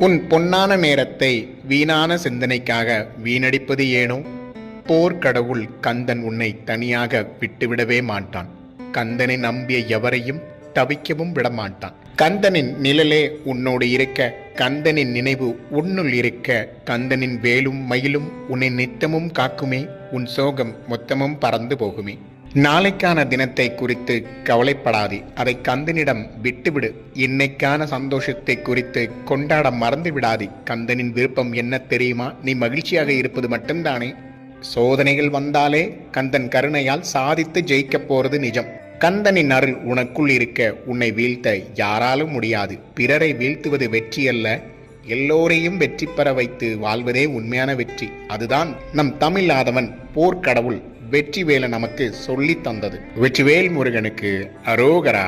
உன் பொன்னான நேரத்தை வீணான சிந்தனைக்காக வீணடிப்பது ஏனோ? போர்க்கடவுள் கந்தன் உன்னை தனியாக விட்டுவிடவே மாட்டான். கந்தனை நம்பிய எவரையும் தவிக்கவும் விடமாட்டான். கந்தனின் நிழலே உன்னோடு இருக்க, கந்தனின் நினைவு உன்னுள் இருக்க, கந்தனின் வேலும் மயிலும் உன்னை நித்தமும் காக்குமே. உன் சோகம் மொத்தமும் பறந்து போகுமே. நாளைக்கான தினத்தை குறித்து கவலைப்படாதே, அதை கந்தனிடம் விட்டுவிடு. இன்னைக்கான சந்தோஷத்தை குறித்து கொண்டாட மறந்து விடாதே. கந்தனின் விருப்பம் என்ன தெரியுமா? நீ மகிழ்ச்சியாக இருப்பது மட்டும்தானே. சோதனைகள் வந்தாலே கந்தன் கருணையால் சாதித்து ஜெயிக்கப் போறது நிஜம். கந்தனின் அருள் உனக்குள் இருக்க உன்னை வீழ்த்த யாராலும் முடியாது. பிறரை வீழ்த்துவது வெற்றி அல்ல, எல்லோரையும் வெற்றி பெற வைத்து வாழ்வதே உண்மையான வெற்றி. அதுதான் நம் தமிழ் ஆதவன் போர்க்கடவுள் வெற்றிவேலை நமக்கு சொல்லி தந்தது. வெற்றிவேல் முருகனுக்கு அரோகரா.